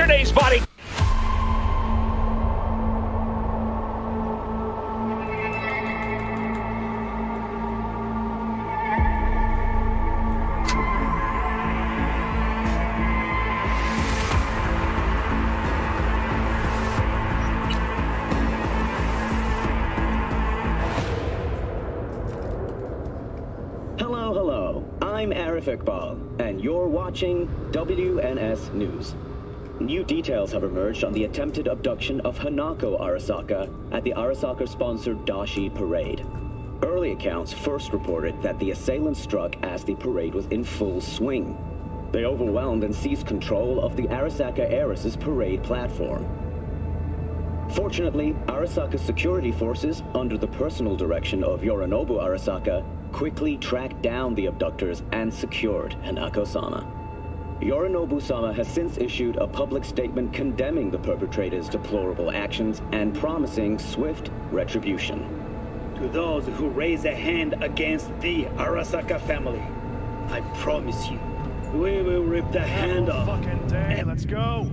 Saturday's body. Hello. I'm Arif Iqbal, and you're watching WNS News. New details have emerged on the attempted abduction of Hanako Arasaka at the Arasaka-sponsored Dashi Parade. Early accounts first reported that the assailants struck as the parade was in full swing. They overwhelmed and seized control of the Arasaka heiress's parade platform. Fortunately, Arasaka's security forces, under the personal direction of Yorinobu Arasaka, quickly tracked down the abductors and secured Hanako-sama. Yorinobu-sama has since issued a public statement condemning the perpetrators' deplorable actions and promising swift retribution. To those who raise a hand against the Arasaka family, I promise you, we will rip the hand off. Fucking day. Let's go.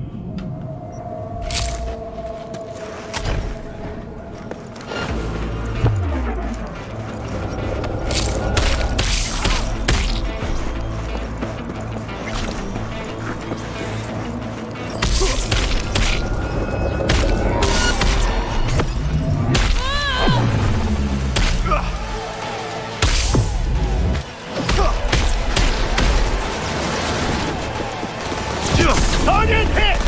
Target hit!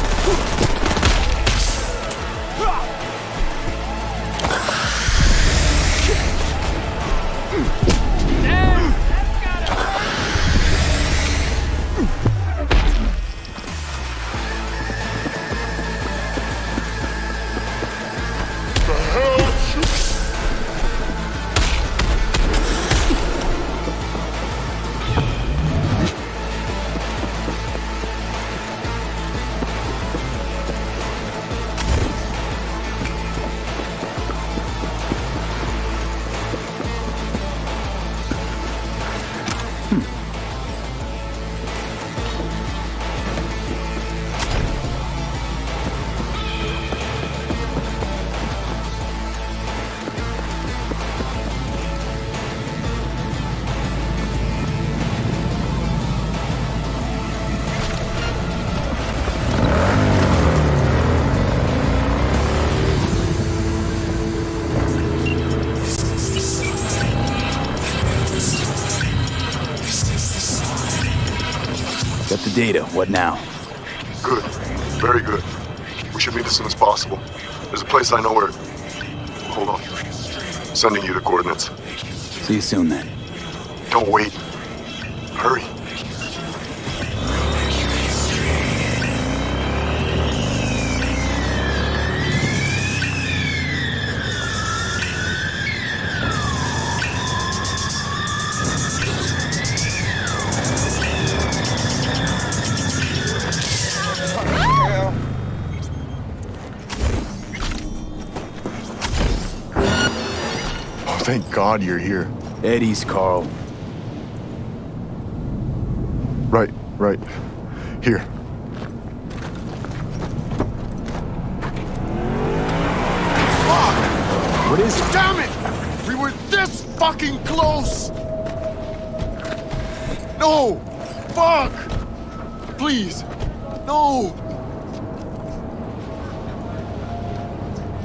Got the data. What now? Good. Very good. We should meet as soon as possible. There's a place I know where... Hold on. Sending you the coordinates. See you soon, then. Don't wait. Hurry. Thank God you're here. Eddie's, Carl. Right. Here. Fuck! What is it? Damn it! We were this fucking close! No! Fuck! Please! No!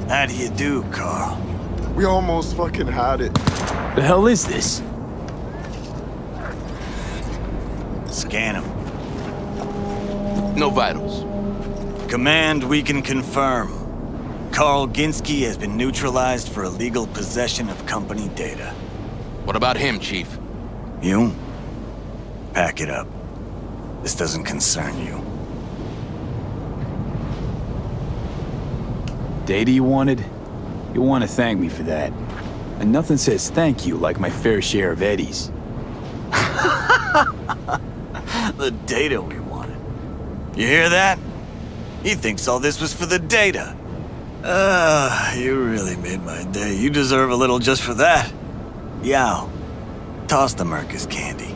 How do you do, Carl? We almost fucking had it. The hell is this? Scan him. No vitals. Command, we can confirm. Carl Ginsky has been neutralized for illegal possession of company data. What about him, Chief? You? Pack it up. This doesn't concern you. Data you wanted? You'll want to thank me for that. And nothing says thank you like my fair share of eddies. The data we wanted. You hear that? He thinks all this was for the data. You really made my day. You deserve a little just for that. Yao, toss the Mercus candy.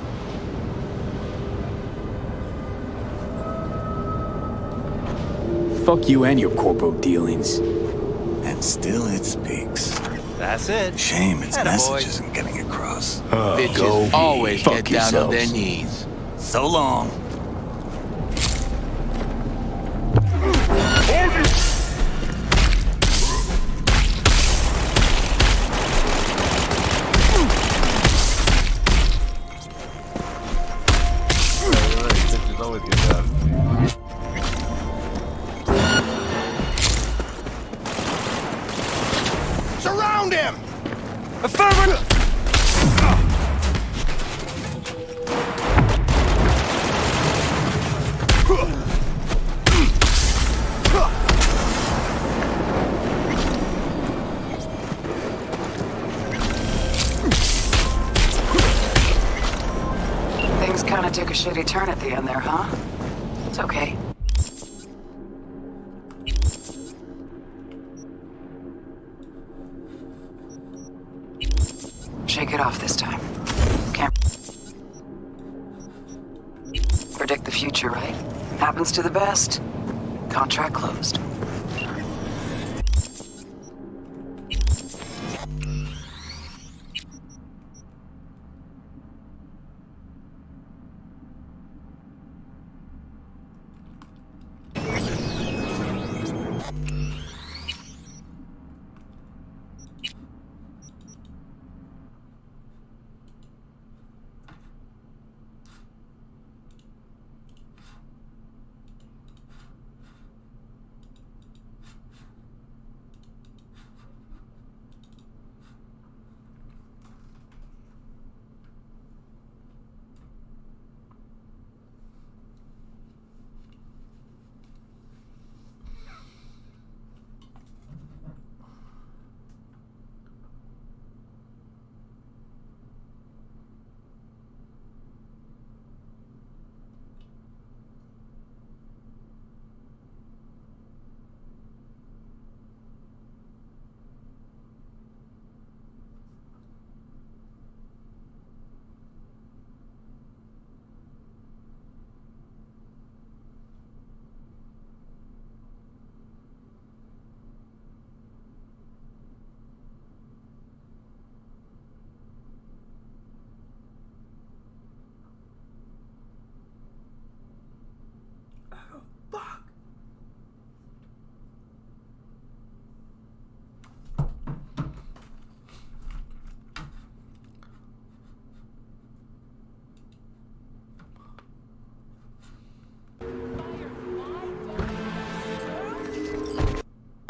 Fuck you and your corpo dealings. And still it speaks. That's it. Shame its Attaboy. message isn't getting across. Bitches always fuck get down on their yourselves. knees. So long. Bitches always get down. Surround him! Affirmative! Things kind of took a shitty turn at the end there, huh? It's okay. Shake it off this time. Can't predict the future, right? Happens to the best. Contract closed.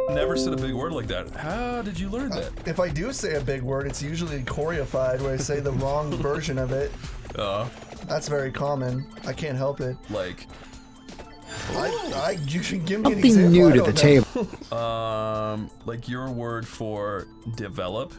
Never said a big word like that. How did you learn that? If I do say a big word, it's usually choreographed where I say the wrong version of it. That's very common. I can't help it. Like, you can give me an Something example. new I to don't the know. table. like your word for develop.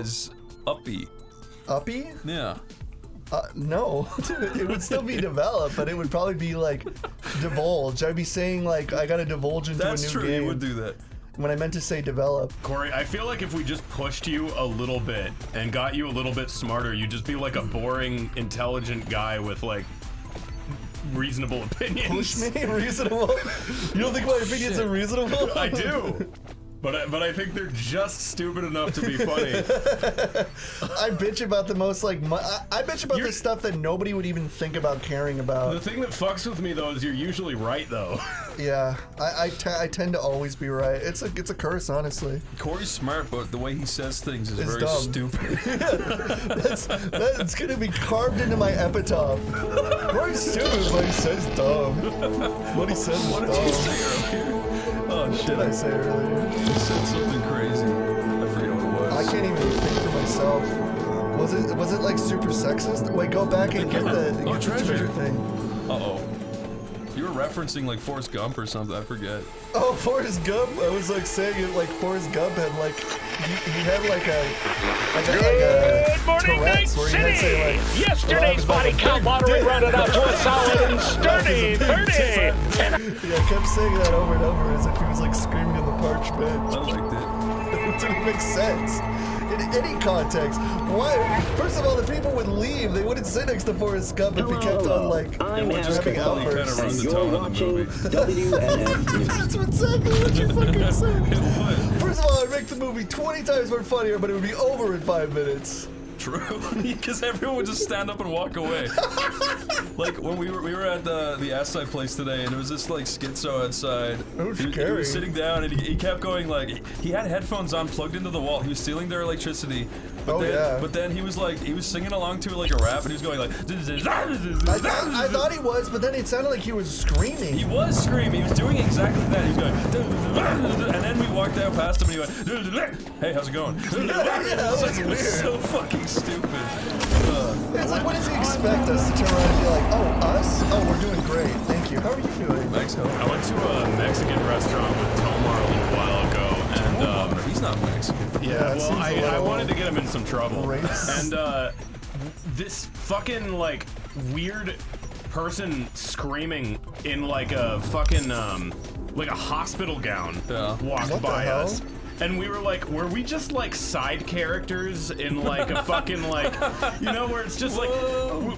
is Uppy. Uppy? Yeah. No. It would still be develop, but it would probably be like divulge. I'd be saying like I gotta divulge into That's a new true, game. you would do that. When I meant to say develop. Corey, I feel like if we just pushed you a little bit and got you a little bit smarter, you'd just be like a boring, intelligent guy with like reasonable opinions. Push me? Reasonable? You don't think my opinions are reasonable? I do. But I think they're just stupid enough to be funny. I bitch about the most like I bitch about the stuff that nobody would even think about caring about. The thing that fucks with me though is you're usually right though. Yeah, I tend to always be right. It's a curse, honestly. Corey's smart, but the way he says things is It's very dumb. stupid. That's gonna be carved into my epitaph. Corey's stupid, but he says dumb. What he says is What dumb. did you say earlier? Oh shit! What did I say earlier? You said something crazy. I forget what it was. I can't even think for myself. Was it like super sexist? Wait, go back and get the treasure thing. Uh-oh. You were referencing like Forrest Gump or something, I forget. Oh, Forrest Gump! I was like saying it like Forrest Gump had like he had like a Good morning, Night Tourette's where he had say like Yesterday's body count lottery rounded out to a solid and sturdy 30. Yeah, I kept saying that over and over as if he was like screaming on the parched bench. I liked it. It didn't make sense in any context. Why? First of all, the people would leave. They wouldn't sit next to Forrest Gump if he kept on like I'm It would just Aaron completely Ball, kind of run and the you're tone of the watching movie. WNS News. That's exactly what you fucking said. It would. First of all, I'd make the movie 20 times more funnier, but it would be over in 5 minutes. True, because everyone would just stand up and walk away. Like when we were at the SI place today, and there was this like schizo outside. It was He scary. was sitting down, and he kept going like he had headphones on, plugged into the wall. He was stealing their electricity. But Oh, then, yeah. But then he was singing along to like a rap, and he was going like. I thought he was, but then it sounded like he was screaming. He was screaming. He was doing exactly that. He was going, and then we walked out past him, and he went, "Hey, how's it going?" that was It was so fucking stupid. It's like, what does he expect us to turn around and be like, oh, us? Oh, we're doing great. Thank you. How are you doing? Mexico. I went to a Mexican restaurant with Tomar a little while ago, and He's not Mexican. yeah, that well, seems a I little wanted to get him in some trouble. racist. And this fucking like weird person screaming in like a fucking like a hospital gown walked What the by hell? us. And we were like, were we just like side characters in like a fucking like, you know, where it's just like,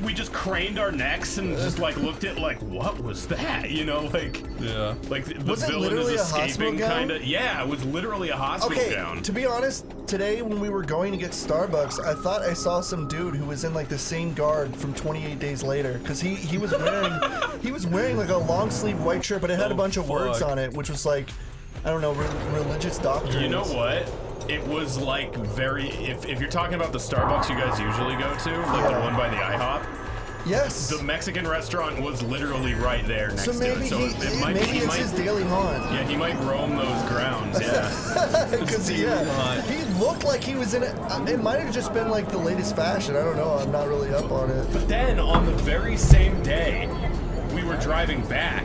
we just craned our necks and just like looked at like, what was that? You know, like, Yeah. like the Was it villain literally is a hospital escaping gown? kind of. Yeah, it was literally a hospital Okay, gown. to be honest, today when we were going to get Starbucks, I thought I saw some dude who was in like the same garb from 28 Days Later, because he was wearing like a long sleeve white shirt, but it had a bunch of words fuck. on it, which was like, I don't know, religious doctrine. You know what? It was like very. If you're talking about the Starbucks you guys usually go to, like the one by the IHOP, Yes. the Mexican restaurant was literally right there next So to maybe it. So it might maybe he it's might, his daily haunt. Yeah, he might roam those grounds. Yeah. Because he looked like he was in it. It might have just been like the latest fashion. I don't know. I'm not really up on it. But then on the very same day, we were driving back.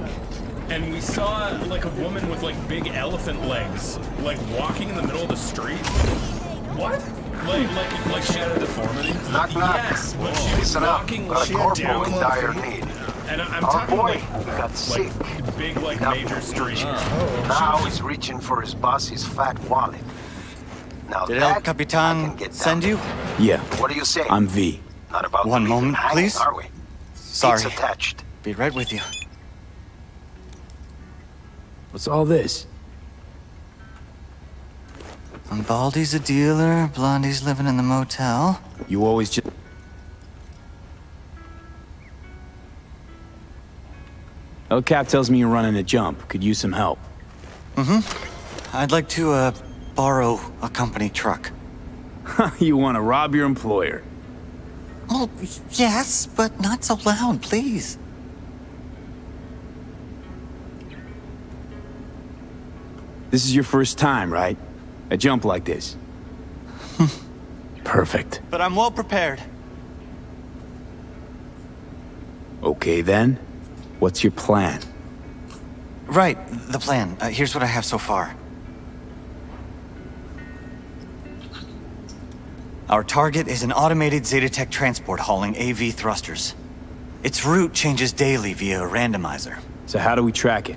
And we saw like a woman with like big elephant legs, like walking in the middle of the street. What? Like she had a deformity? Knock, knock. Yes, but she was Listen up. walking Got a she had corporal down in her dire feet. need. And I'm Our talking boy like got sick. big like Got major street. Now he's reaching for his boss's fat wallet. Now Did that El Capitan I can get send down. you? Yeah, What do you say? I'm V. Not about One to leave him moment, hanging, please. Are we? Sorry. It's attached. Be right with you. What's all this? Baldy's a dealer, Blondie's living in the motel. You always just... El Cap tells me you're running a jump. Could use some help. I'd like to, borrow a company truck. You want to rob your employer. Well, yes, but not so loud, please. This is your first time, right? A jump like this. Perfect. But I'm well prepared. Okay then. What's your plan? Right, the plan. Here's what I have so far. Our target is an automated Zetatech transport hauling AV thrusters. Its route changes daily via a randomizer. So how do we track it?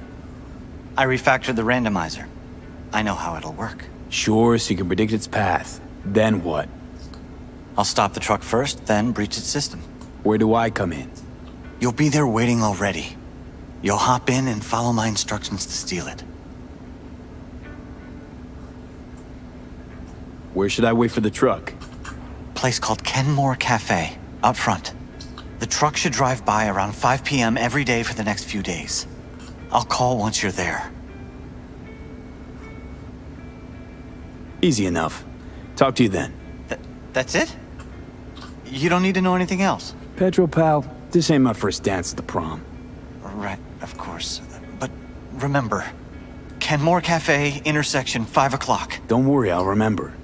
I refactored the randomizer. I know how it'll work. Sure, so you can predict its path. Then what? I'll stop the truck first, then breach its system. Where do I come in? You'll be there waiting already. You'll hop in and follow my instructions to steal it. Where should I wait for the truck? Place called Kenmore Cafe, up front. The truck should drive by around 5 p.m. every day for the next few days. I'll call once you're there. Easy enough. Talk to you then. That's it? You don't need to know anything else? Pedro, pal, this ain't my first dance at the prom. Right, of course. But remember, Kenmore Cafe, intersection, 5 o'clock. Don't worry, I'll remember.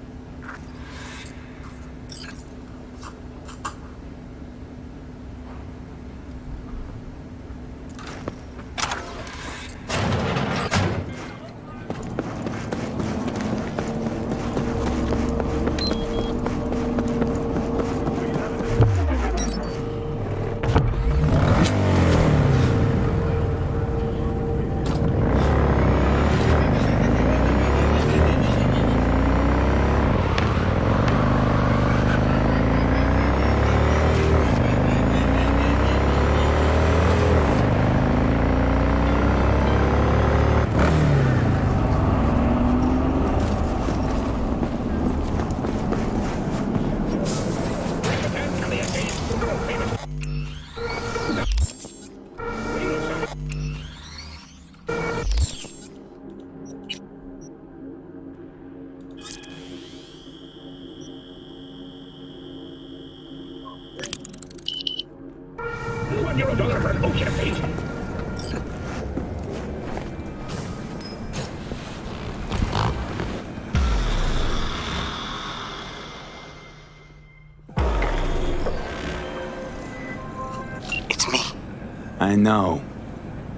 I know.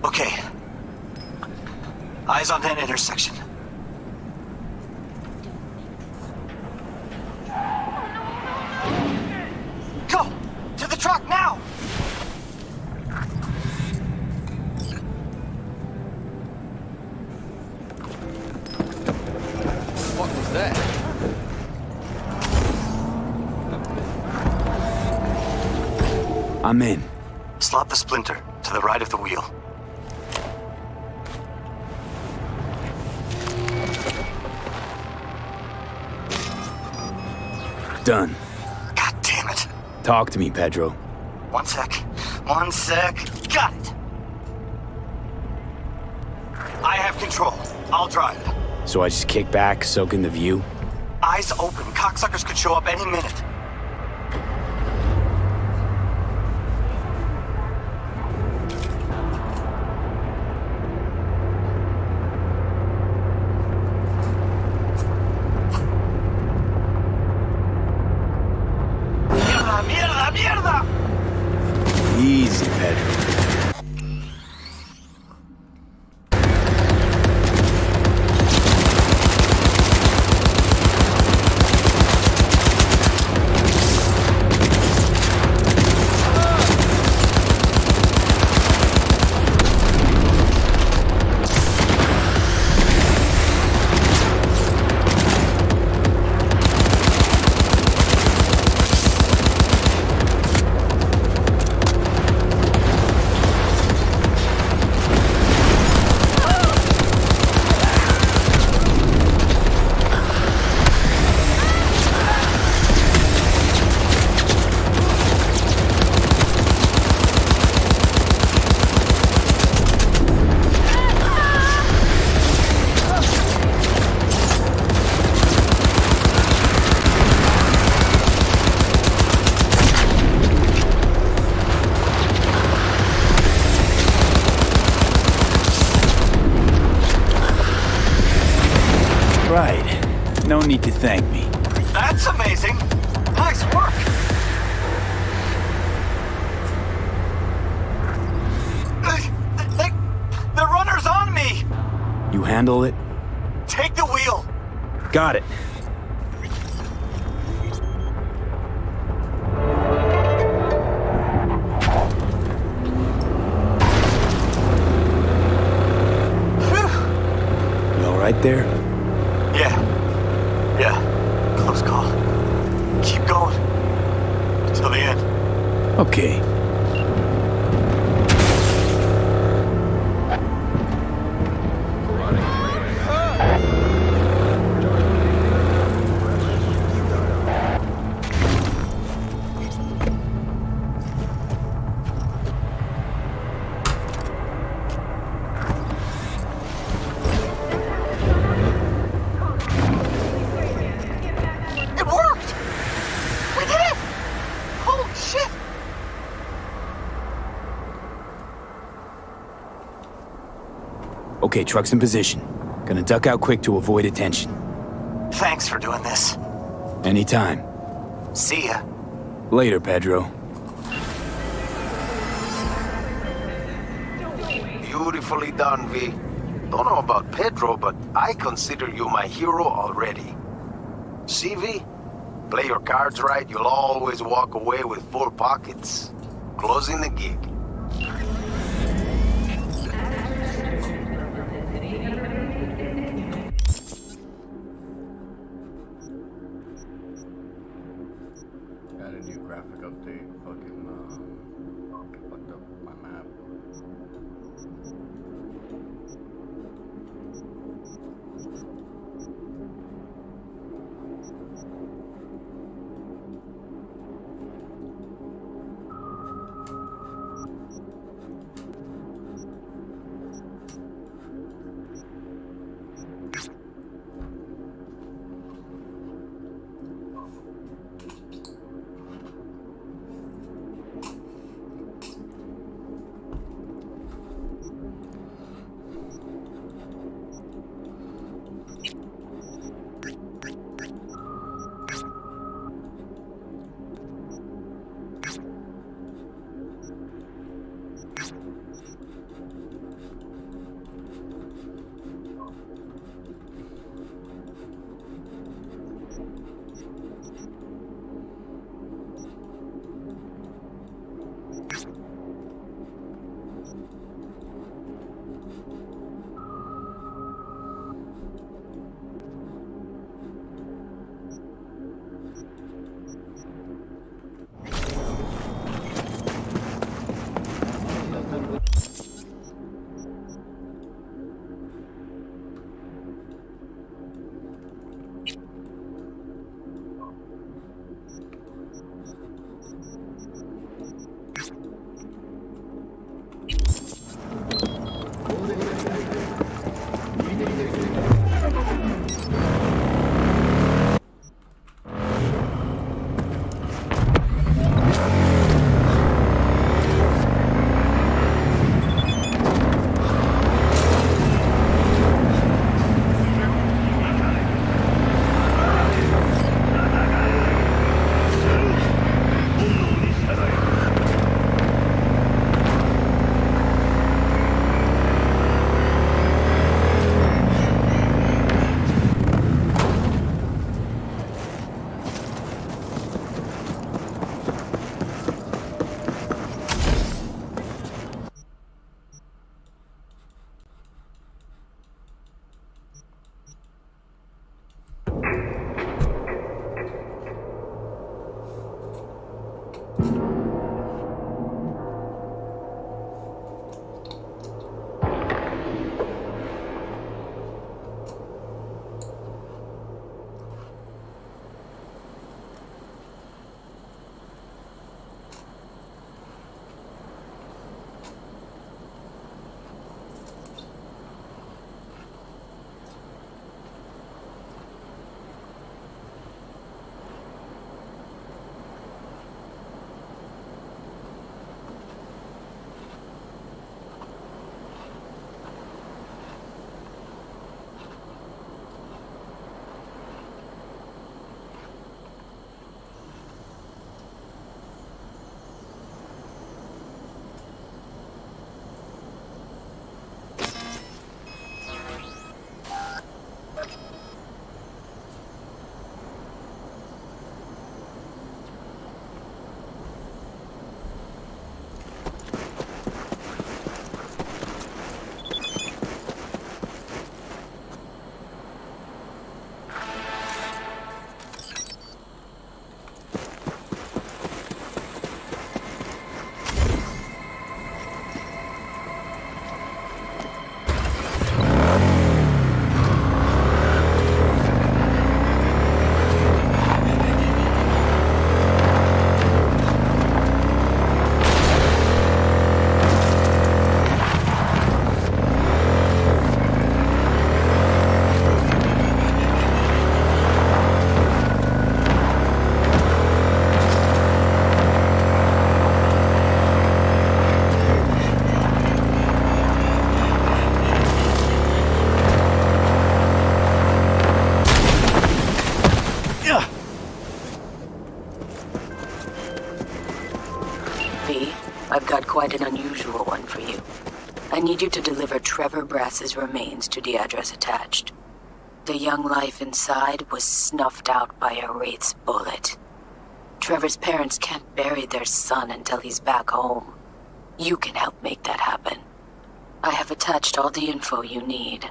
Okay. Eyes on that intersection. Go! To the truck now! What was that? I'm in. Slot the splinter to the right of the wheel. Done. God damn it. Talk to me, Pedro. One sec. Got it. I have control. I'll drive. So I just kick back, soak in the view? Eyes open. Cocksuckers could show up any minute. Easy, Pedro. Right. No need to thank me. That's amazing. Nice work. The runner's on me. You handle it? Take the wheel. Got it. there? Yeah. Close call. Keep going. Until the end. Okay. It worked! We did it! Holy shit! Okay, truck's in position. Gonna duck out quick to avoid attention. Thanks for doing this. Anytime. See ya. Later, Pedro. Beautifully done, V. Don't know about Pedro, but I consider you my hero already. See, V? Play your cards right, you'll always walk away with full pockets. Closing the gig. Got a new graphic update. Fucking, fucked up my map. V, I've got quite an unusual one for you. I need you to deliver Trevor Brass's remains to the address attached. The young life inside was snuffed out by a Wraith's bullet. Trevor's parents can't bury their son until he's back home. You can help make that happen. I have attached all the info you need.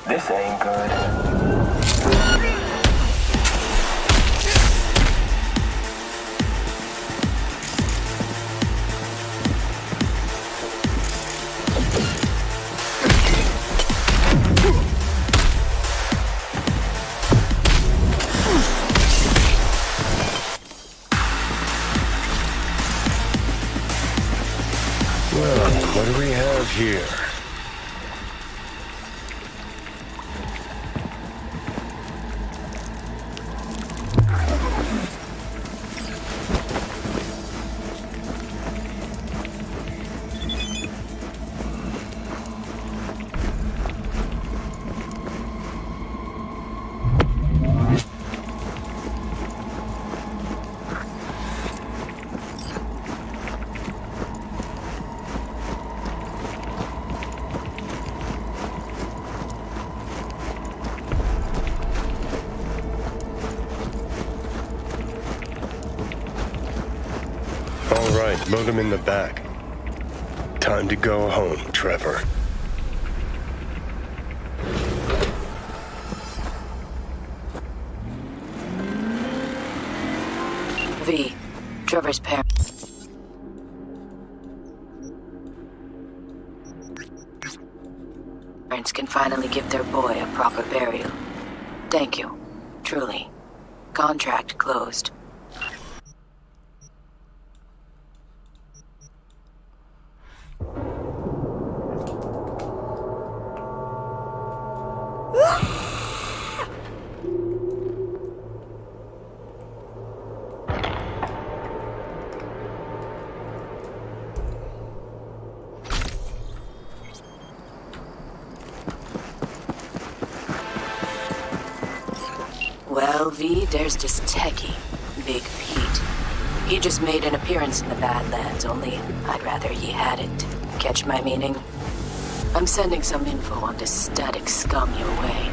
This ain't good. Well, what do we have here? All right, load him in the back. Time to go home, Trevor. V, Trevor's parents can finally give their boy a proper burial. Thank you. Truly. Contract closed. Well, V, there's this techie, Big Pete. He just made an appearance in the Badlands, only I'd rather ye had it. Catch my meaning? I'm sending some info on this static scum your way.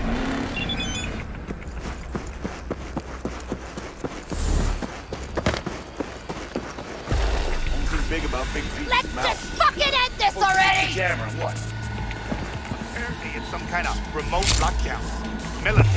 Big about Big Pete's Let's mouth. just fucking end this already! Jammer, what? Apparently it's some kind of remote lockdown. Military.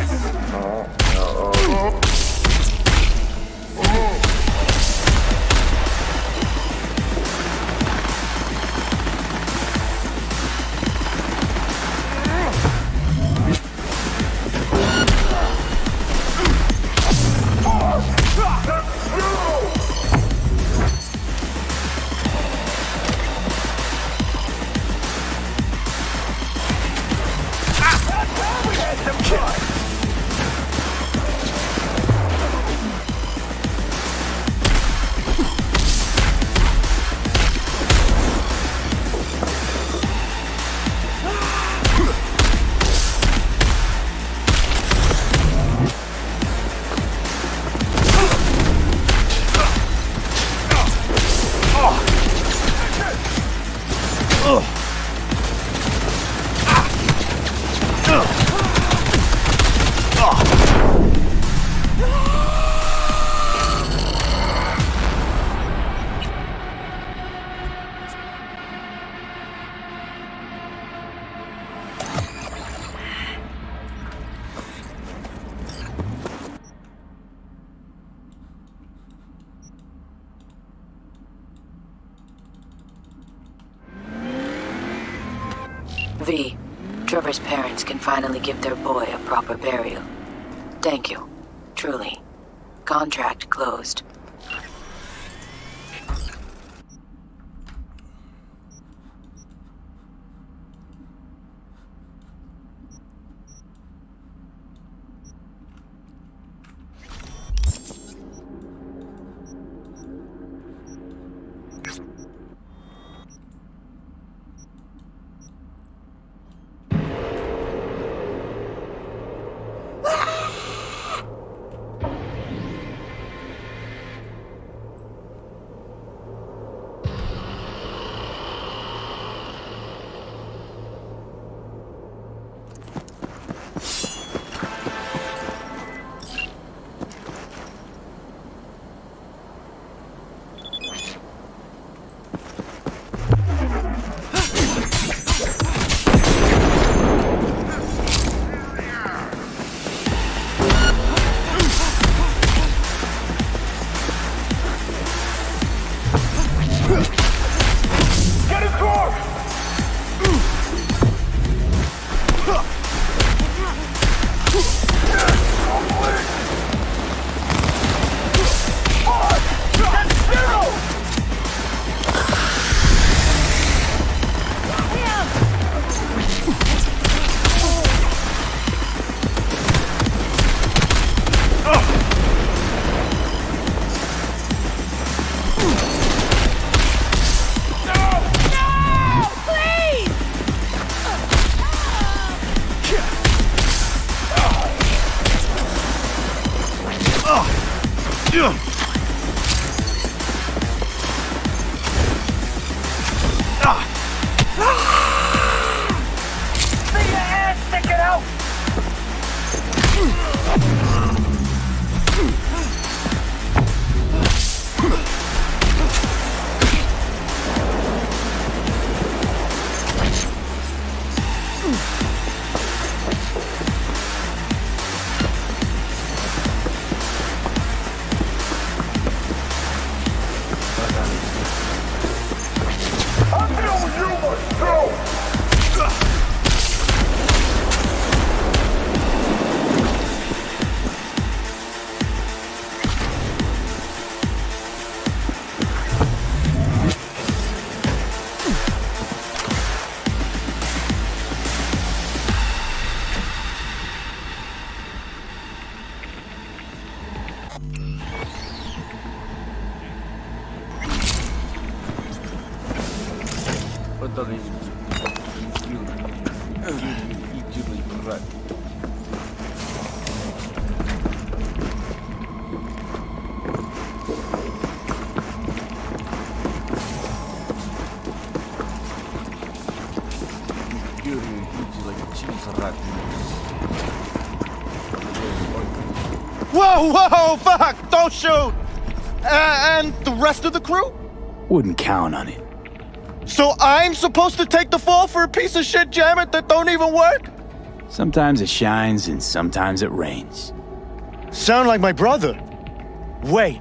V, Trevor's parents can finally give their boy a proper burial. Thank you. Truly. Contract closed. Fury hits you like a cheese rat. Whoa, whoa, fuck! Don't shoot! And the rest of the crew? Wouldn't count on it. So I'm supposed to take the fall for a piece of shit jammer that don't even work? Sometimes it shines and sometimes it rains. Sound like my brother. Wait,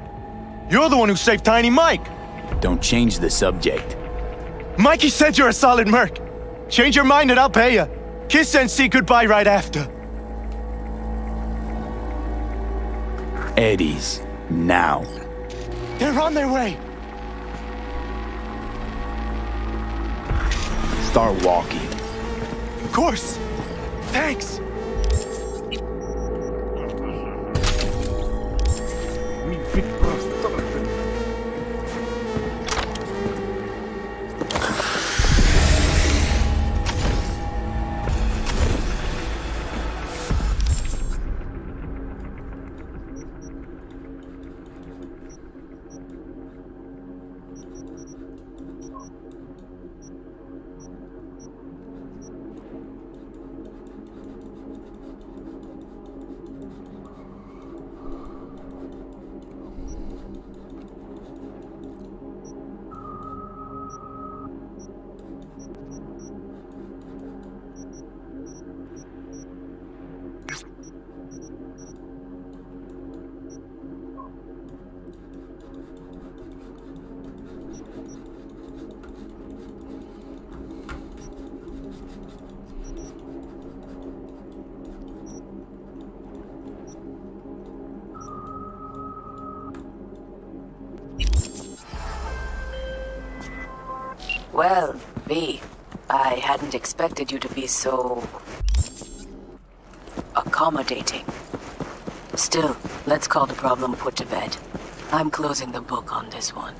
you're the one who saved Tiny Mike. Don't change the subject. Mikey said you're a solid merc. Change your mind and I'll pay you. Kiss and see goodbye right after. Eddie's now. They're on their way. Start walking. Of course. Thanks. Well, V, I hadn't expected you to be so accommodating. Still, let's call the problem put to bed. I'm closing the book on this one.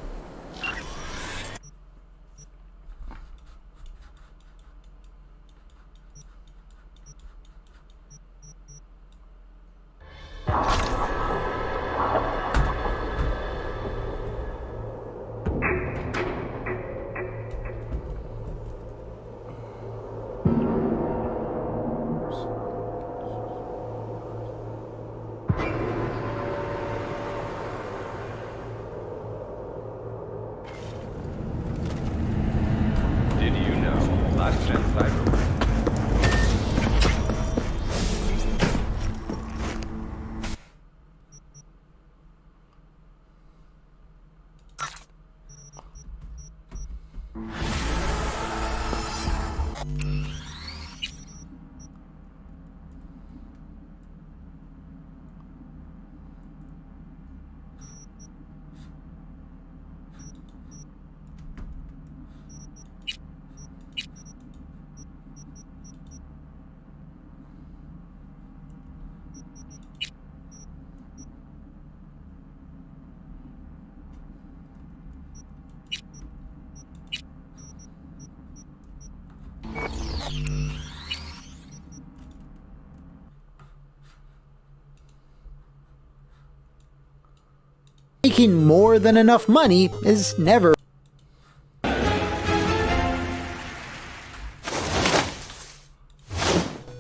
Making more than enough money is never.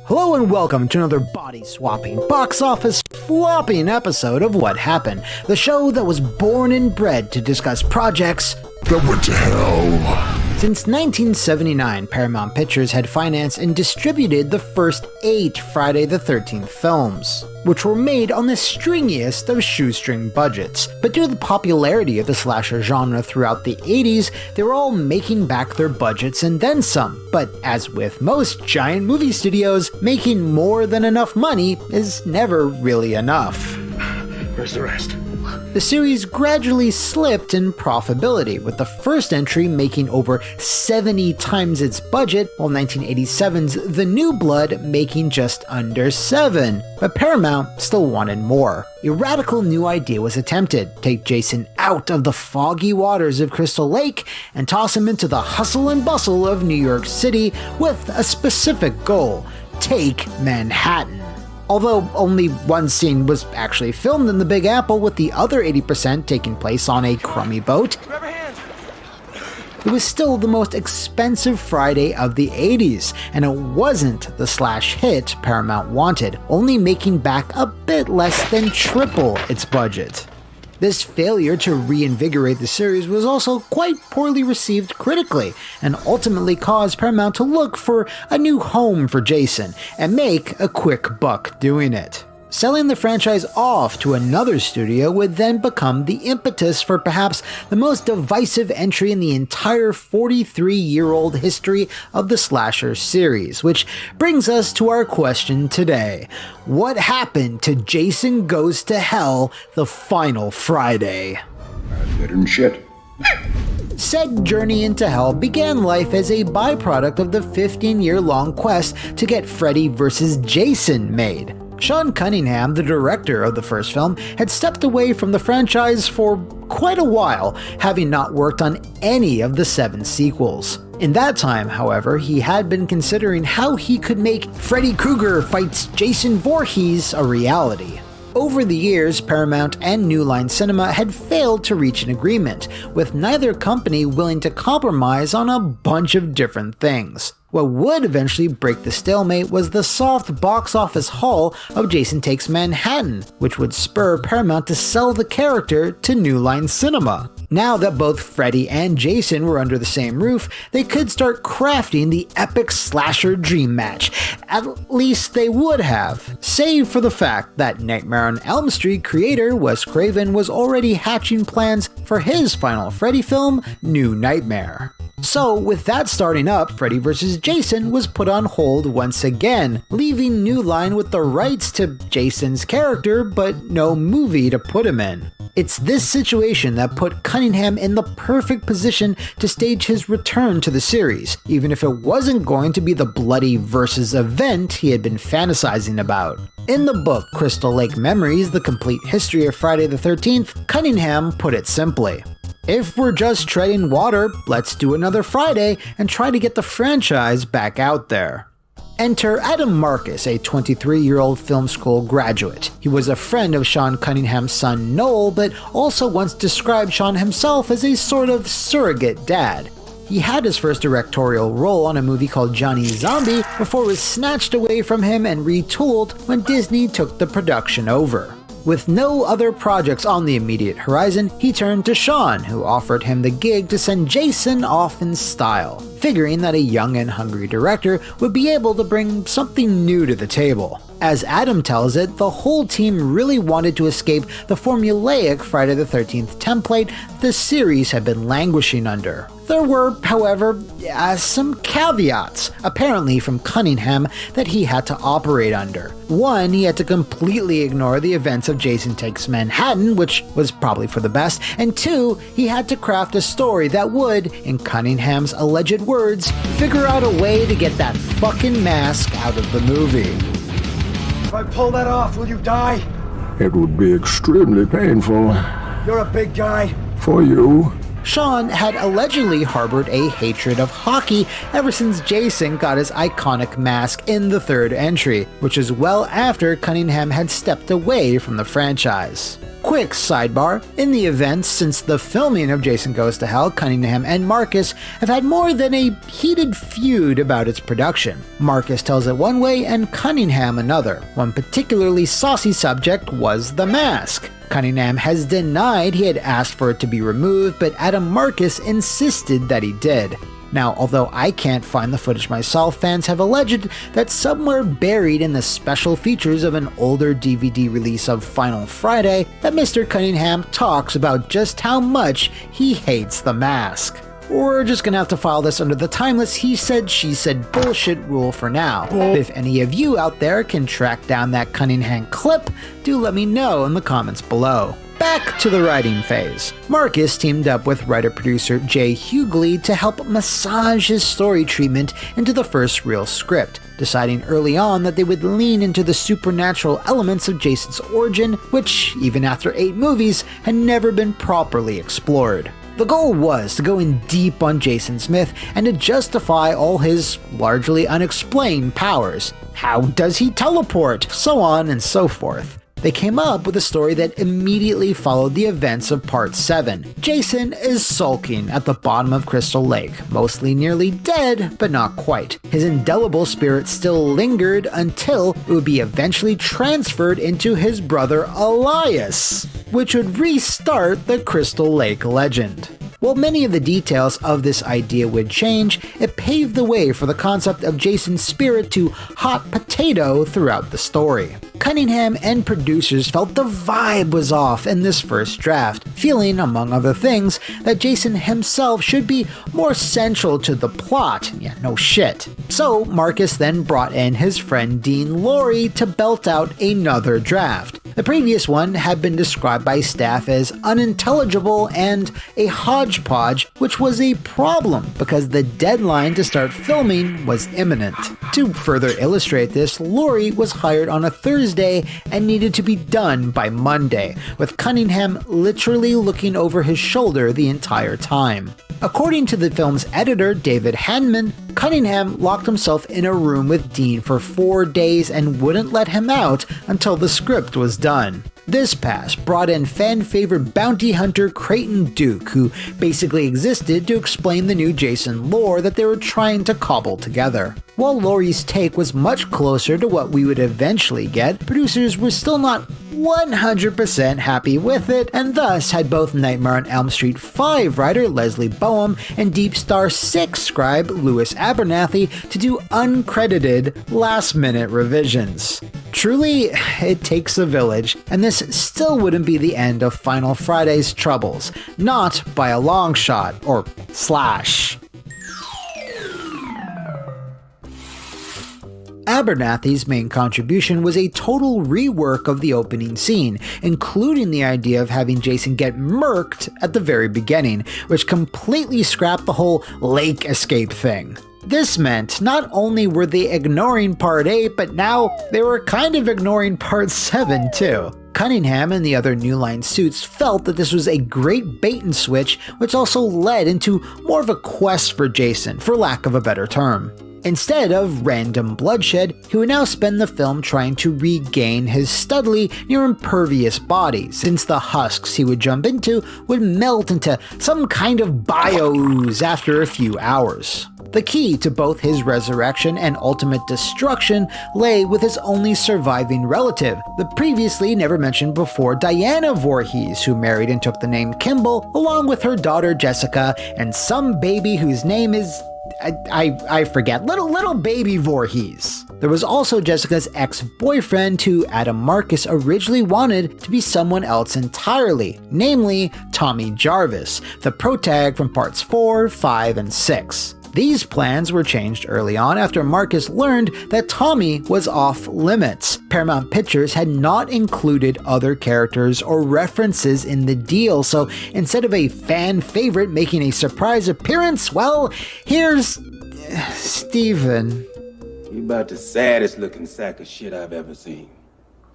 Hello and welcome to another body-swapping, box office flopping episode of What Happened, the show that was born and bred to discuss projects that went to hell. Since 1979, Paramount Pictures had financed and distributed the first 8 Friday the 13th films, which were made on the stringiest of shoestring budgets. But due to the popularity of the slasher genre throughout the 80s, they were all making back their budgets and then some. But as with most giant movie studios, making more than enough money is never really enough. Where's the rest? The series gradually slipped in profitability, with the first entry making over 70 times its budget, while 1987's The New Blood making just under 7. But Paramount still wanted more. A radical new idea was attempted: take Jason out of the foggy waters of Crystal Lake and toss him into the hustle and bustle of New York City with a specific goal: take Manhattan. Although only one scene was actually filmed in the Big Apple, with the other 80% taking place on a crummy boat. It it was still the most expensive Friday of the 80s, and it wasn't the slash hit Paramount wanted, only making back a bit less than triple its budget. This failure to reinvigorate the series was also quite poorly received critically, and ultimately caused Paramount to look for a new home for Jason, and make a quick buck doing it. Selling the franchise off to another studio would then become the impetus for perhaps the most divisive entry in the entire 43-year-old history of the slasher series, which brings us to our question today. What happened to Jason Goes to Hell: The Final Friday? Better than shit. Said journey into hell began life as a byproduct of the 15-year-long quest to get Freddy vs. Jason made. Sean Cunningham, the director of the first film, had stepped away from the franchise for quite a while, having not worked on any of the 7 sequels. In that time, however, he had been considering how he could make Freddy Krueger fights Jason Voorhees a reality. Over the years, Paramount and New Line Cinema had failed to reach an agreement, with neither company willing to compromise on a bunch of different things. What would eventually break the stalemate was the soft box office haul of Jason Takes Manhattan, which would spur Paramount to sell the character to New Line Cinema. Now that both Freddy and Jason were under the same roof, they could start crafting the epic slasher dream match. At least they would have, save for the fact that Nightmare on Elm Street creator Wes Craven was already hatching plans for his final Freddy film, New Nightmare. So, with that starting up, Freddy vs. Jason was put on hold once again, leaving New Line with the rights to Jason's character, but no movie to put him in. It's this situation that put Cunningham in the perfect position to stage his return to the series, even if it wasn't going to be the bloody versus event he had been fantasizing about. In the book Crystal Lake Memories: The Complete History of Friday the 13th, Cunningham put it simply: if we're just treading water, let's do another Friday and try to get the franchise back out there. Enter Adam Marcus, a 23-year-old film school graduate. He was a friend of Sean Cunningham's son Noel, but also once described Sean himself as a sort of surrogate dad. He had his first directorial role on a movie called Johnny Zombie before it was snatched away from him and retooled when Disney took the production over. With no other projects on the immediate horizon, he turned to Sean, who offered him the gig to send Jason off in style, figuring that a young and hungry director would be able to bring something new to the table. As Adam tells it, the whole team really wanted to escape the formulaic Friday the 13th template the series had been languishing under. There were, however, some caveats, apparently from Cunningham, that he had to operate under. One, he had to completely ignore the events of Jason Takes Manhattan, which was probably for the best, and two, he had to craft a story that would, in Cunningham's alleged words, figure out a way to get that fucking mask out of the movie. If I pull that off, will you die? It would be extremely painful. You're a big guy. For you. Sean had allegedly harbored a hatred of hockey ever since Jason got his iconic mask in the third entry, which is well after Cunningham had stepped away from the franchise. Quick sidebar, in the events since the filming of Jason Goes to Hell, Cunningham and Marcus have had more than a heated feud about its production. Marcus tells it one way and Cunningham another. One particularly saucy subject was the mask. Cunningham has denied he had asked for it to be removed, but Adam Marcus insisted that he did. Now, although I can't find the footage myself, fans have alleged that somewhere buried in the special features of an older DVD release of Final Friday, that Mr. Cunningham talks about just how much he hates the mask. We're just gonna have to file this under the timeless he said, she said bullshit rule for now. If any of you out there can track down that Cunningham clip, do let me know in the comments below. Back to the writing phase. Marcus teamed up with writer-producer Jay Hughley to help massage his story treatment into the first real script, deciding early on that they would lean into the supernatural elements of Jason's origin, which, even after 8 movies, had never been properly explored. The goal was to go in deep on Jason's myth and to justify all his largely unexplained powers. How does he teleport? So on and so forth. They came up with a story that immediately followed the events of Part 7. Jason is sulking at the bottom of Crystal Lake, mostly nearly dead, but not quite. His indelible spirit still lingered until it would be eventually transferred into his brother Elias, which would restart the Crystal Lake legend. While many of the details of this idea would change, it paved the way for the concept of Jason's spirit to hot potato throughout the story. Cunningham and producers felt the vibe was off in this first draft, feeling, among other things, that Jason himself should be more central to the plot. Yeah, no shit. So Marcus then brought in his friend Dean Lorey to belt out another draft. The previous one had been described by staff as unintelligible and a hodgepodge, which was a problem because the deadline to start filming was imminent. To further illustrate this, Lorey was hired on a Thursday and needed to be done by Monday, with Cunningham literally looking over his shoulder the entire time. According to the film's editor, David Hanman, Cunningham locked himself in a room with Dean for 4 days and wouldn't let him out until the script was done. This pass brought in fan-favorite bounty hunter Creighton Duke, who basically existed to explain the new Jason lore that they were trying to cobble together. While Lorey's take was much closer to what we would eventually get, producers were still not 100% happy with it, and thus had both Nightmare on Elm Street 5 writer Leslie Boehm and Deep Star 6 scribe Louis Abernathy to do uncredited, last-minute revisions. Truly, it takes a village, and this still wouldn't be the end of Final Friday's troubles. Not by a long shot, or slash. Abernathy's main contribution was a total rework of the opening scene, including the idea of having Jason get murked at the very beginning, which completely scrapped the whole lake escape thing. This meant not only were they ignoring Part 8, but now they were kind of ignoring Part 7 too. Cunningham and the other New Line suits felt that this was a great bait and switch, which also led into more of a quest for Jason, for lack of a better term. Instead of random bloodshed, he would now spend the film trying to regain his studly, near impervious body, since the husks he would jump into would melt into some kind of bio-ooze after a few hours. The key to both his resurrection and ultimate destruction lay with his only surviving relative, the previously never mentioned before Diana Voorhees, who married and took the name Kimball, along with her daughter Jessica and some baby whose name is I forget. Little baby Voorhees. There was also Jessica's ex-boyfriend, who Adam Marcus originally wanted to be someone else entirely, namely Tommy Jarvis, the protag from parts 4, 5, and 6. These plans were changed early on after Marcus learned that Tommy was off limits. Paramount Pictures had not included other characters or references in the deal, so instead of a fan favorite making a surprise appearance, well, here's Steven. You about the saddest looking sack of shit I've ever seen.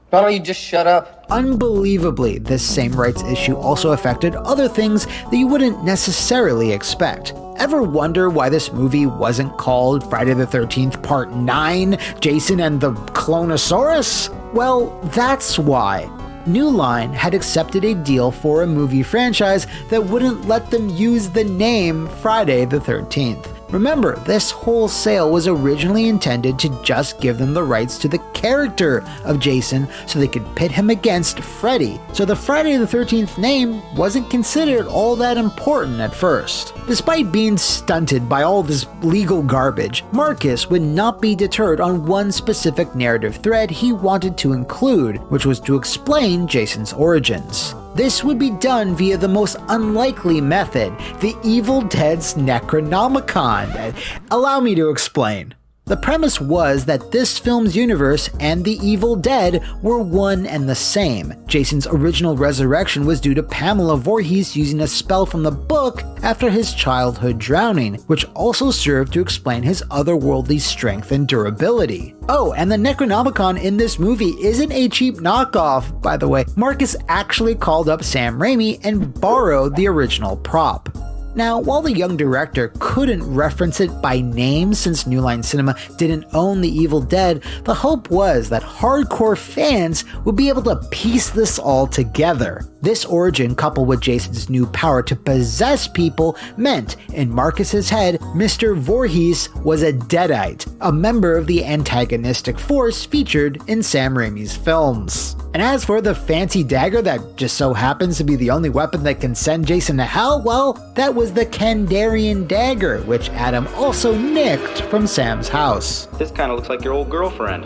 Why don't you just shut up? Unbelievably, this same rights issue also affected other things that you wouldn't necessarily expect. Ever wonder why this movie wasn't called Friday the 13th Part 9, Jason and the Clonosaurus? Well, that's why. New Line had accepted a deal for a movie franchise that wouldn't let them use the name Friday the 13th. Remember, this whole sale was originally intended to just give them the rights to the character of Jason so they could pit him against Freddy, so the Friday the 13th name wasn't considered all that important at first. Despite being stunted by all this legal garbage, Marcus would not be deterred on one specific narrative thread he wanted to include, which was to explain Jason's origins. This would be done via the most unlikely method, the Evil Dead's Necronomicon. Allow me to explain. The premise was that this film's universe and the Evil Dead were one and the same. Jason's original resurrection was due to Pamela Voorhees using a spell from the book after his childhood drowning, which also served to explain his otherworldly strength and durability. Oh, and the Necronomicon in this movie isn't a cheap knockoff, by the way. Marcus actually called up Sam Raimi and borrowed the original prop. Now, while the young director couldn't reference it by name since New Line Cinema didn't own The Evil Dead, the hope was that hardcore fans would be able to piece this all together. This origin, coupled with Jason's new power to possess people, meant, in Marcus's head, Mr. Voorhees was a Deadite, a member of the antagonistic force featured in Sam Raimi's films. And as for the fancy dagger that just so happens to be the only weapon that can send Jason to hell, well, that was the Kandarian dagger, which Adam also nicked from Sam's house. This kind of looks like your old girlfriend.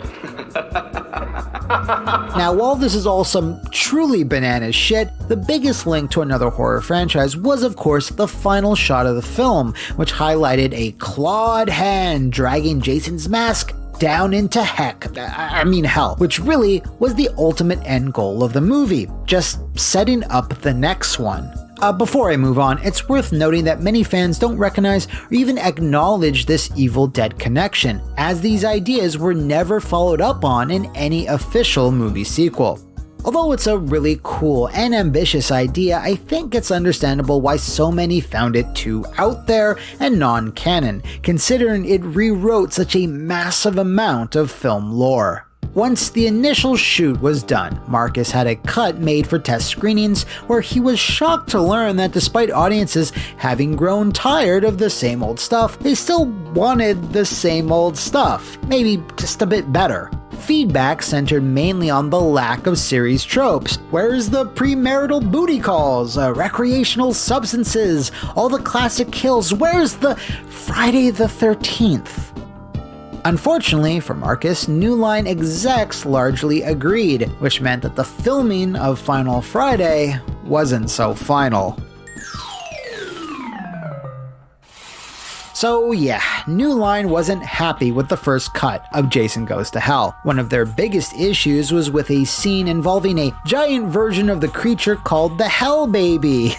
Now, while this is all some truly bananas shit, the biggest link to another horror franchise was, of course, the final shot of the film, which highlighted a clawed hand dragging Jason's mask down into hell, which really was the ultimate end goal of the movie, just setting up the next one. Before I move on, it's worth noting that many fans don't recognize or even acknowledge this Evil Dead connection, as these ideas were never followed up on in any official movie sequel. Although it's a really cool and ambitious idea, I think it's understandable why so many found it too out there and non-canon, considering it rewrote such a massive amount of film lore. Once the initial shoot was done, Marcus had a cut made for test screenings where he was shocked to learn that despite audiences having grown tired of the same old stuff, they still wanted the same old stuff, maybe just a bit better. Feedback centered mainly on the lack of series tropes. Where's the premarital booty calls, recreational substances, all the classic kills? Where's the Friday the 13th? Unfortunately for Marcus, New Line execs largely agreed, which meant that the filming of Final Friday wasn't so final. So yeah, New Line wasn't happy with the first cut of Jason Goes to Hell. One of their biggest issues was with a scene involving a giant version of the creature called the Hell Baby,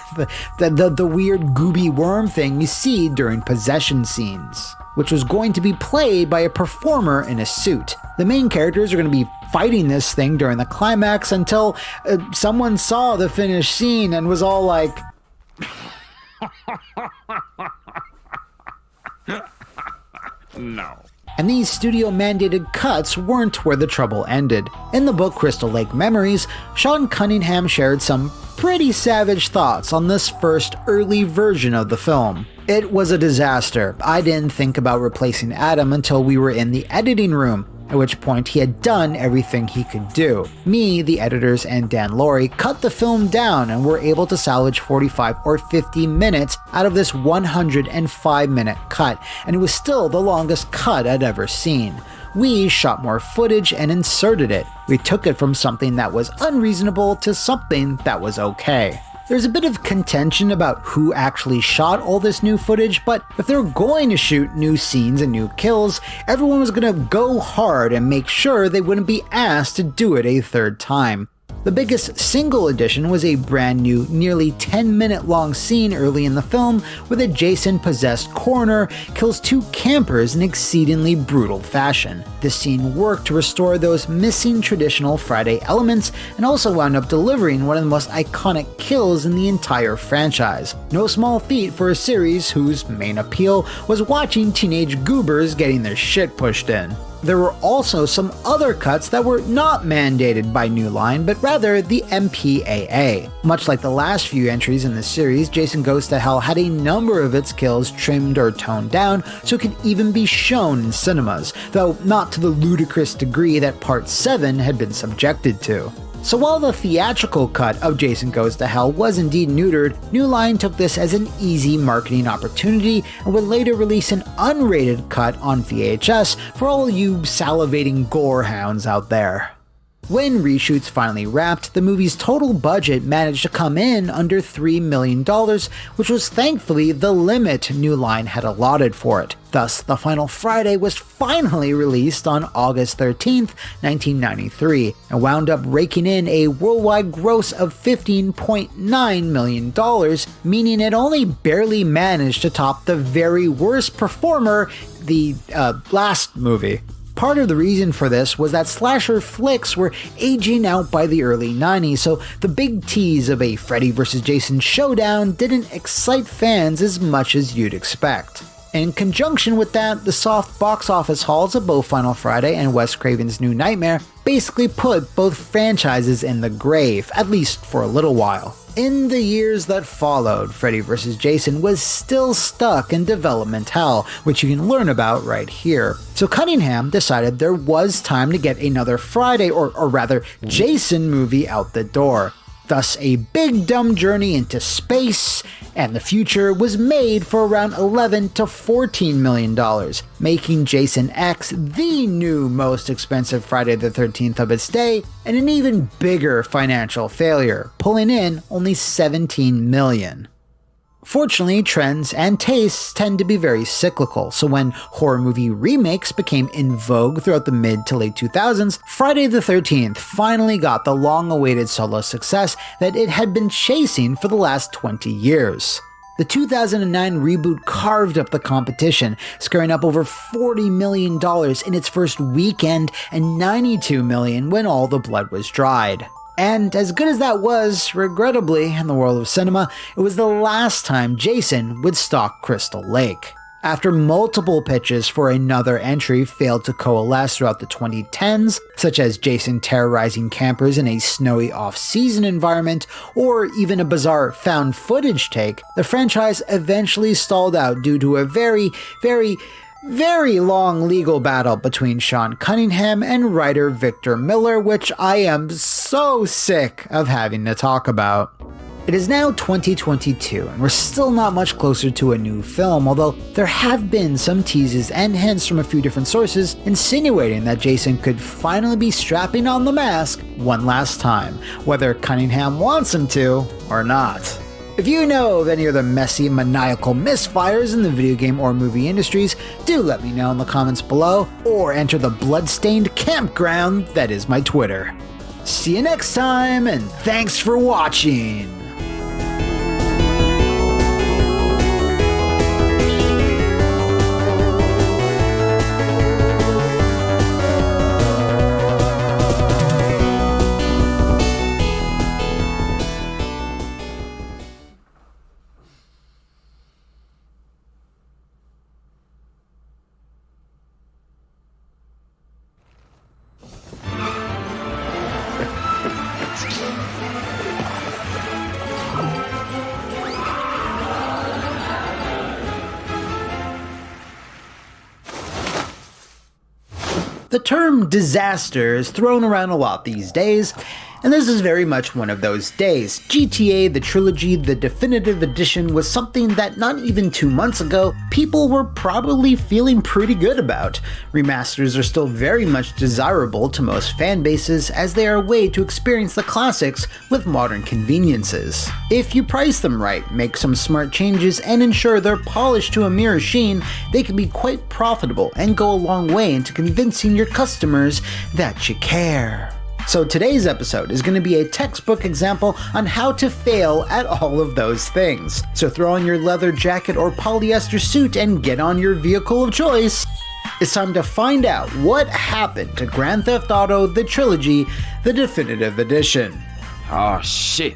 the weird gooby worm thing you see during possession scenes, which was going to be played by a performer in a suit. The main characters are going to be fighting this thing during the climax until someone saw the finished scene and was all like, no. And these studio-mandated cuts weren't where the trouble ended. In the book Crystal Lake Memories, Sean Cunningham shared some pretty savage thoughts on this first early version of the film. It was a disaster. I didn't think about replacing Adam until we were in the editing room, at which point he had done everything he could do. Me, the editors, and Dan Laurie cut the film down and were able to salvage 45 or 50 minutes out of this 105-minute cut, and it was still the longest cut I'd ever seen. We shot more footage and inserted it. We took it from something that was unreasonable to something that was okay. There's a bit of contention about who actually shot all this new footage, but if they're going to shoot new scenes and new kills, everyone was going to go hard and make sure they wouldn't be asked to do it a third time. The biggest single addition was a brand new, nearly 10-minute long scene early in the film where the Jason-possessed coroner kills two campers in exceedingly brutal fashion. This scene worked to restore those missing traditional Friday elements and also wound up delivering one of the most iconic kills in the entire franchise. No small feat for a series whose main appeal was watching teenage goobers getting their shit pushed in. There were also some other cuts that were not mandated by New Line, but rather the MPAA. Much like the last few entries in the series, Jason Goes to Hell had a number of its kills trimmed or toned down so it could even be shown in cinemas, though not to the ludicrous degree that Part 7 had been subjected to. So while the theatrical cut of Jason Goes to Hell was indeed neutered, New Line took this as an easy marketing opportunity and would later release an unrated cut on VHS for all you salivating gore hounds out there. When reshoots finally wrapped, the movie's total budget managed to come in under $3 million, which was thankfully the limit New Line had allotted for it. Thus, The Final Friday was finally released on August 13th, 1993, and wound up raking in a worldwide gross of $15.9 million, meaning it only barely managed to top the very worst performer, the last movie. Part of the reason for this was that slasher flicks were aging out by the early 90s, so the big tease of a Freddy vs. Jason showdown didn't excite fans as much as you'd expect. In conjunction with that, the soft box office hauls of both Final Friday and Wes Craven's New Nightmare basically put both franchises in the grave, at least for a little while. In the years that followed, Freddy vs. Jason was still stuck in development hell, which you can learn about right here. So Cunningham decided there was time to get another Friday, or rather Jason movie out the door. Thus, a big dumb journey into space, and the future was made for around $11 to $14 million, making Jason X the new most expensive Friday the 13th of its day, and an even bigger financial failure, pulling in only $17 million. Fortunately, trends and tastes tend to be very cyclical, so when horror movie remakes became in vogue throughout the mid to late 2000s, Friday the 13th finally got the long-awaited solo success that it had been chasing for the last 20 years. The 2009 reboot carved up the competition, scoring up over $40 million in its first weekend and $92 million when all the blood was dried. And as good as that was, regrettably, in the world of cinema, it was the last time Jason would stalk Crystal Lake. After multiple pitches for another entry failed to coalesce throughout the 2010s, such as Jason terrorizing campers in a snowy off-season environment, or even a bizarre found footage take, the franchise eventually stalled out due to a very long legal battle between Sean Cunningham and writer Victor Miller, which I am so sick of having to talk about. It is now 2022, and we're still not much closer to a new film, although there have been some teases and hints from a few different sources insinuating that Jason could finally be strapping on the mask one last time, whether Cunningham wants him to or not. If you know of any of the messy, maniacal misfires in the video game or movie industries, do let me know in the comments below, or enter the bloodstained campground that is my Twitter. See you next time, and thanks for watching! The term disaster is thrown around a lot these days, and this is very much one of those days. GTA, the trilogy, the definitive edition was something that not even 2 months ago, people were probably feeling pretty good about. Remasters are still very much desirable to most fan bases as they are a way to experience the classics with modern conveniences. If you price them right, make some smart changes, and ensure they're polished to a mere sheen, they can be quite profitable and go a long way into convincing your customers that you care. So today's episode is going to be a textbook example on how to fail at all of those things. So throw on your leather jacket or polyester suit and get on your vehicle of choice. It's time to find out what happened to Grand Theft Auto The Trilogy, the definitive edition. Oh shit,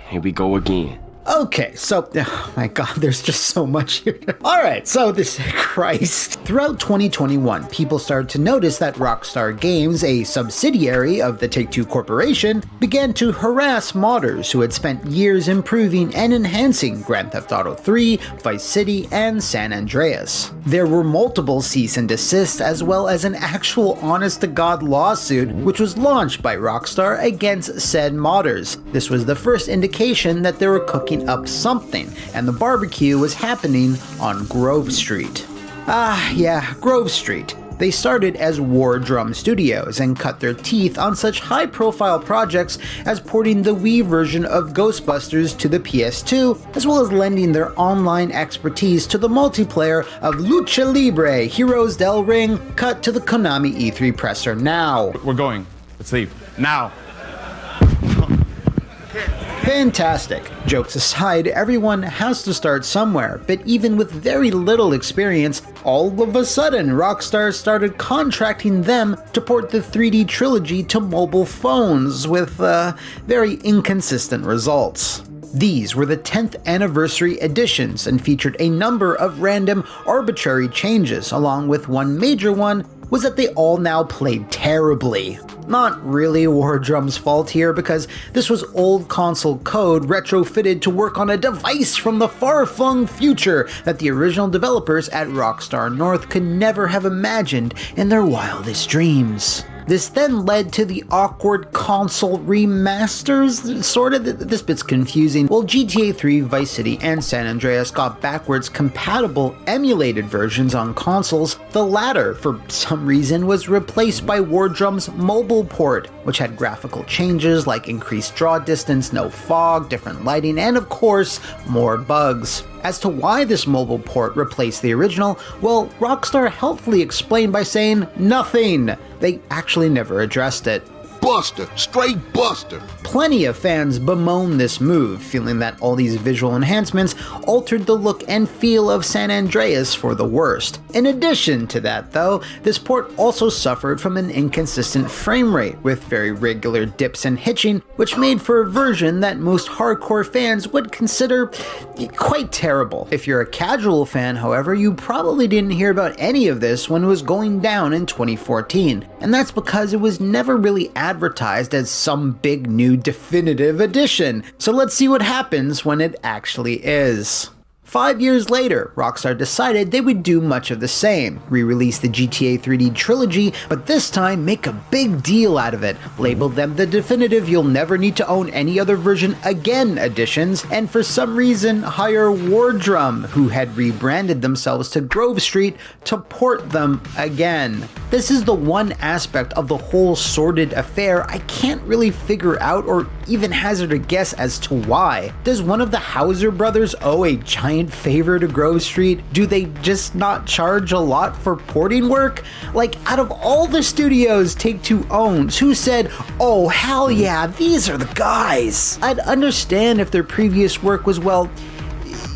here we go again. Okay, so, oh my god, there's just so much here. Alright, so Christ. Throughout 2021, people started to notice that Rockstar Games, a subsidiary of the Take-Two Corporation, began to harass modders who had spent years improving and enhancing Grand Theft Auto 3, Vice City, and San Andreas. There were multiple cease and desist, as well as an actual honest-to-God lawsuit, which was launched by Rockstar against said modders. This was the first indication that they were cooking up something, and the barbecue was happening on Grove Street. Yeah, Grove Street. They started as War Drum Studios and cut their teeth on such high-profile projects as porting the Wii version of Ghostbusters to the PS2, as well as lending their online expertise to the multiplayer of Lucha Libre Heroes del Ring, cut to the Konami E3 presser now. We're going. Let's leave. Now. Fantastic. Jokes aside, everyone has to start somewhere, but even with very little experience, all of a sudden Rockstar started contracting them to port the 3D trilogy to mobile phones with very inconsistent results. These were the 10th anniversary editions and featured a number of random, arbitrary changes, along with one major one was that they all now played terribly. Not really War Drum's fault here, because this was old console code retrofitted to work on a device from the far-flung future that the original developers at Rockstar North could never have imagined in their wildest dreams. This then led to the awkward console remasters, sort of. This bit's confusing. Well, GTA 3, Vice City, and San Andreas got backwards compatible emulated versions on consoles. The latter, for some reason, was replaced by War Drum's mobile port, which had graphical changes like increased draw distance, no fog, different lighting, and of course, more bugs. As to why this mobile port replaced the original, well, Rockstar helpfully explained by saying nothing. They actually never addressed it. Buster, straight buster. Plenty of fans bemoan this move, feeling that all these visual enhancements altered the look and feel of San Andreas for the worst. In addition to that though, this port also suffered from an inconsistent frame rate with very regular dips and hitching, which made for a version that most hardcore fans would consider quite terrible. If you're a casual fan, however, you probably didn't hear about any of this when it was going down in 2014, and that's because it was never really advertised as some big new definitive edition. So let's see what happens when it actually is. 5 years later, Rockstar decided they would do much of the same, re-release the GTA 3D trilogy, but this time make a big deal out of it, label them the definitive you'll never need to own any other version again editions, and for some reason hire War Drum, who had rebranded themselves to Grove Street, to port them again. This is the one aspect of the whole sordid affair I can't really figure out or even hazard a guess as to why. Does one of the Hauser brothers owe a giant favor to Grove Street? Do they just not charge a lot for porting work? Like, out of all the studios Take-Two owns, who said, oh hell yeah, these are the guys? I'd understand if their previous work was well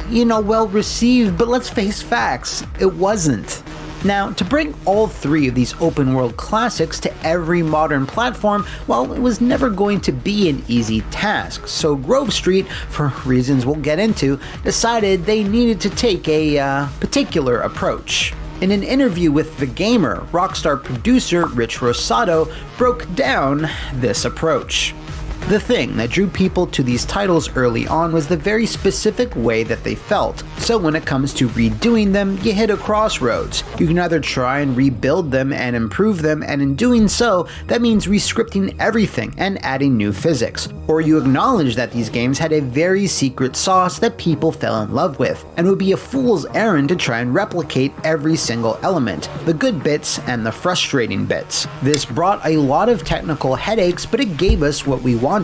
received, but let's face facts, it wasn't. Now, to bring all three of these open world classics to every modern platform, well, it was never going to be an easy task, so Grove Street, for reasons we'll get into, decided they needed to take a particular approach. In an interview with The Gamer, Rockstar producer Rich Rosado broke down this approach. The thing that drew people to these titles early on was the very specific way that they felt. So when it comes to redoing them, you hit a crossroads. You can either try and rebuild them and improve them, and in doing so, that means rescripting everything and adding new physics. Or you acknowledge that these games had a very secret sauce that people fell in love with, and would be a fool's errand to try and replicate every single element, the good bits and the frustrating bits. This brought a lot of technical headaches, but it gave us what we wanted.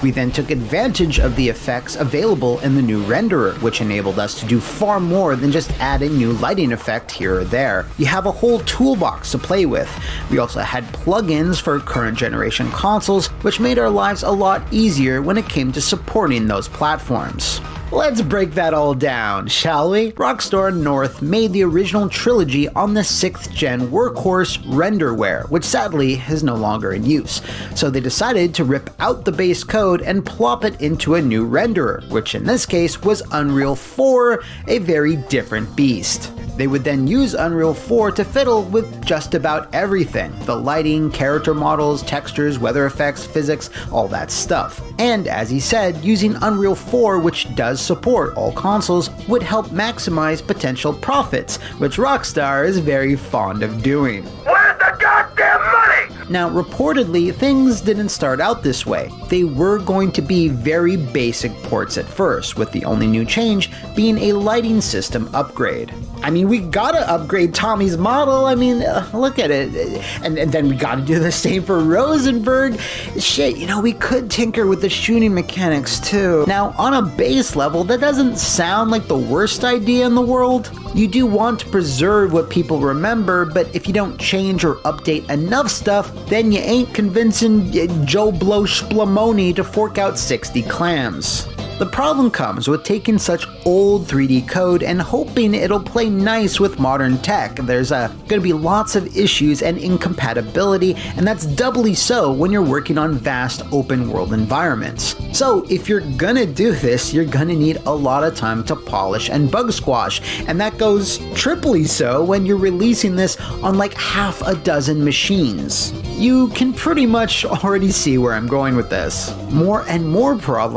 We then took advantage of the effects available in the new renderer, which enabled us to do far more than just add a new lighting effect here or there. You have a whole toolbox to play with. We also had plugins for current generation consoles, which made our lives a lot easier when it came to supporting those platforms. Let's break that all down, shall we? Rockstar North made the original trilogy on the 6th gen workhorse renderware, which sadly is no longer in use. So they decided to rip out the base code and plop it into a new renderer, which in this case was Unreal 4, a very different beast. They would then use Unreal 4 to fiddle with just about everything: the lighting, character models, textures, weather effects, physics, all that stuff. And as he said, using Unreal 4, which does support all consoles, would help maximize potential profits, which Rockstar is very fond of doing. Where's the goddamn money? Now, reportedly, things didn't start out this way. They were going to be very basic ports at first, with the only new change being a lighting system upgrade. I mean, we gotta upgrade Tommy's model. I mean, look at it. And then we gotta do the same for Rosenberg. Shit, you know, we could tinker with the shooting mechanics too. Now, on a base level, that doesn't sound like the worst idea in the world. You do want to preserve what people remember, but if you don't change or update enough stuff, then you ain't convincing Joe Blow Splamoni to fork out 60 clams. The problem comes with taking such old 3D code and hoping it'll play nice with modern tech. There's gonna be lots of issues and incompatibility, and that's doubly so when you're working on vast open world environments. So if you're gonna do this, you're gonna need a lot of time to polish and bug squash, and that goes triply so when you're releasing this on like half a dozen machines. You can pretty much already see where I'm going with this. More and more problems